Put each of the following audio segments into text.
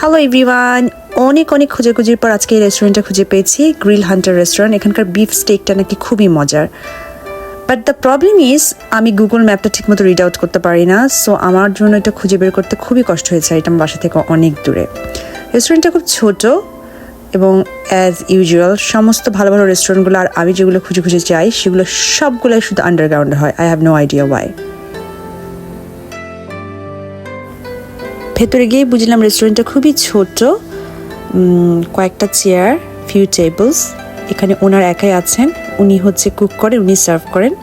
Hello everyone, অনেক খোঁজাখুঁজির পর আজকে এই রেস্টুরেন্টটা খুঁজে পেয়েছি, গ্রিল হান্টার রেস্টুরেন্ট। এখানকার বিফ স্টেকটা নাকি খুবই মজার, বাট দ্য প্রবলেম ইজ আমি গুগল ম্যাপটা ঠিকমতো রিড আউট করতে পারি না। সো আমার জন্য এটা খুঁজে বের করতে খুবই কষ্ট হয়েছে। এটা আমার বাসা থেকে অনেক দূরে। রেস্টুরেন্টটা খুব ছোট এবং অ্যাজ ইউজুয়াল সমস্ত ভালো ভালো রেস্টুরেন্টগুলো আর আমি যেগুলো খুঁজে চাই সেগুলো সবগুলোই শুধু আন্ডারগ্রাউন্ডে হয়। I have no idea why. ভেতরে গিয়ে বুঝলাম রেস্টুরেন্টটা খুবই ছোট, কয়েকটা চেয়ার, ফিউ টেবলস। এখানে ওনার একাই আছেন, উনি হচ্ছে কুক করেন, উনি সার্ভ করেন।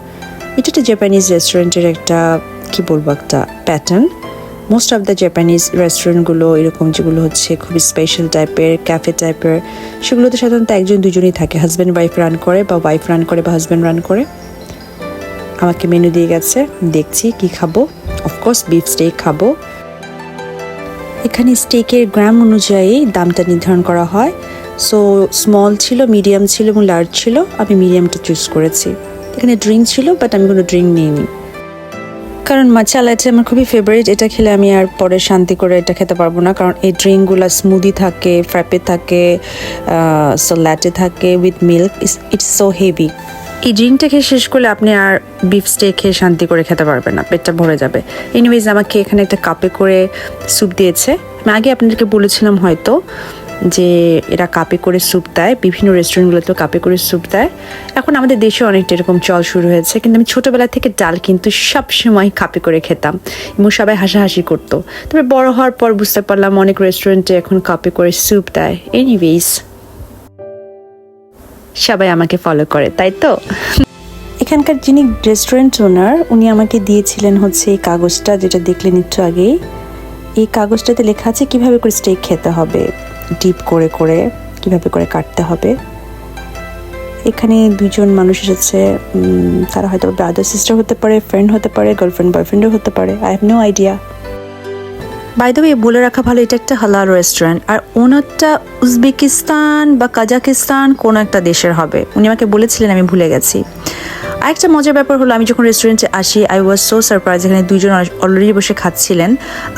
এটা একটা জাপানিজ রেস্টুরেন্টের একটা কি বলবো একটা pattern. Most of the Japanese রেস্টুরেন্টগুলো এরকম, যেগুলো হচ্ছে খুবই স্পেশাল টাইপের, ক্যাফে টাইপের, সেগুলোতে সাধারণত একজন দুজনই থাকে, হাজব্যান্ড ওয়াইফ রান করে বা ওয়াইফ রান করে বা হাজব্যান্ড রান করে। আমাকে মেনু দিয়ে গেছে, দেখছি কি খাবো। অফকোর্স বিফ স্টেক খাবো। এখানে স্টেকের গ্রাম অনুযায়ী দামটা নির্ধারণ করা হয়। সো স্মল ছিল, মিডিয়াম ছিল এবং লার্জ ছিল। আমি মিডিয়ামটা চুজ করেছি। এখানে ড্রিঙ্ক ছিল, বাট আমি কোনো ড্রিঙ্ক নিইনি, কারণ মাচা লাটে আমার খুবই ফেভারিট। এটা খেলে আমি আর পরে শান্তি করে এটা খেতে পারবো না, কারণ এই ড্রিঙ্কগুলো স্মুদি থাকে, ফ্র্যাপে থাকে, সো ল্যাটে থাকে with milk. It's so heavy. এই ড্রিঙ্কটা খেয়ে শেষ করলে আপনি আর বিফ স্টেক খেয়ে শান্তি করে খেতে পারবেন না, পেটটা ভরে যাবে। এনিওয়েজ আমাকে এখানে একটা কাপে করে স্যুপ দিয়েছে। আমি আগে আপনাদেরকে বলেছিলাম হয়তো যে এরা কাপে করে স্যুপ দেয়, বিভিন্ন রেস্টুরেন্টগুলোতেও কাপে করে স্যুপ দেয়। এখন আমাদের দেশে অনেকটা এরকম চল শুরু হয়েছে, কিন্তু আমি ছোটোবেলা থেকে ডাল কিন্তু সবসময় কাপে করে খেতাম এবং সবাই হাসাহাসি করতো। তবে বড় হওয়ার পর বুঝতে পারলাম অনেক রেস্টুরেন্টে এখন কাপে করে স্যুপ দেয়। এনিওয়েজ সবাই আমাকে ফলো করে, তাই তো। এখানকার যিনি রেস্টুরেন্ট ওনার, উনি আমাকে দিয়েছিলেন হচ্ছে এই কাগজটা, যেটা দেখলেন একটু আগেই। এই কাগজটাতে লেখা আছে কিভাবে করে স্টেক খেতে হবে, ডিপ করে করে কিভাবে করে কাটতে হবে। এখানে দুজন মানুষ এসেছে, তারা হয়তো ব্রাদার সিস্টার হতে পারে, ফ্রেন্ড হতে পারে, গার্লফ্রেন্ড বয়ফ্রেন্ডও হতে পারে। I have no idea. By the way, বলে রাখা ভালো, এটা একটা হালাল রেস্টুরেন্ট, আর ওনারটা উজবেকিস্তান বা কাজাকিস্তান কোনো একটা দেশের হবে। উনি আমাকে বলেছিলেন, আমি ভুলে গেছি। আরেকটা মজার ব্যাপার হলো, আমি যখন রেস্টুরেন্টে আসি, আই ওয়াজ সো সারপ্রাইজ। এখানে দুইজন অলরেডি বসে খাচ্ছিলেন,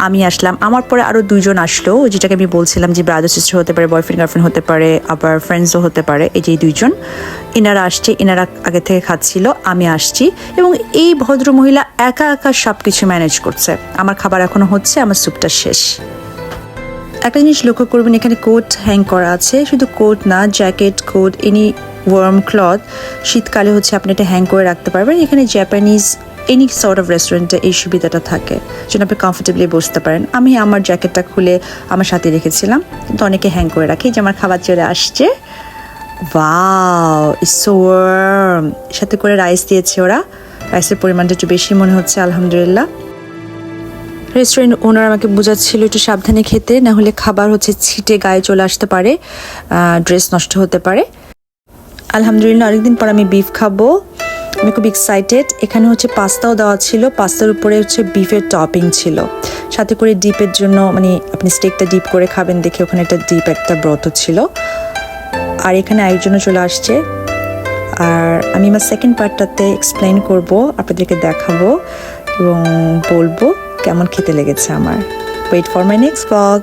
আমি আসলাম, আমার পরে আরও দুইজন আসলো, যেটাকে আমি বলছিলাম যে ব্রাদার সিস্টার হতে পারে, বয়ফ্রেন্ড গার্লফ্রেন্ড হতে পারে, আবার ফ্রেন্ডসও হতে পারে। এই যে দুইজন, এনারা আসছে, এনারা আগে থেকে খাচ্ছিল, আমি আসছি, এবং এই ভদ্র মহিলা একা একা সব কিছু ম্যানেজ করছে। আমার খাবার এখনো হচ্ছে, আমার স্যুপটা শেষ। একটা জিনিস লক্ষ্য করবেন, এখানে কোট হ্যাং করা আছে, শুধু কোট না, jacket, coat, any warm cloth, শীতকালে হচ্ছে আপনি এটা হ্যাং করে রাখতে পারবেন। এখানে জাপানিজ এনি সর্ট অফ রেস্টুরেন্টে এই সুবিধাটা থাকে, যেন আপনি কমফোর্টেবলি বসতে পারেন। আমি আমার জ্যাকেটটা খুলে আমার সাথে রেখেছিলাম, কিন্তু অনেকে হ্যাং করে রাখি। যে আমার খাবার চলে আসছে, ওয়াও, ইটস সো ওয়ার্ম। সাথে করে রাইস দিয়েছে ওরা, রাইসের পরিমাণটা একটু বেশি মনে হচ্ছে, আলহামদুলিল্লাহ। রেস্টুরেন্ট ওনার আমাকে বোঝাচ্ছিল একটু সাবধানে খেতে, না হলে খাবার হচ্ছে ছিটে গায়ে চলে আসতে পারে, ড্রেস নষ্ট হতে পারে। আলহামদুলিল্লাহ, অনেকদিন পর আমি বিফ খাবো, আমি খুব এক্সাইটেড। এখানে হচ্ছে পাস্তাও দেওয়া ছিল, পাস্তার উপরে হচ্ছে বিফের টপিং ছিল, সাথে করে ডিপের জন্য, মানে আপনি স্টেকটা ডিপ করে খাবেন দেখে ওখানে একটা ডিপ একটা ব্রত ছিল। আর এখানে আরেকজনও চলে আসছে, আর আমি আমার সেকেন্ড পার্টটাতে এক্সপ্লেন করব, আপনাদেরকে দেখাবো এবং বলবো কেমন খেতে লেগেছে আমার। Wait for my next blog.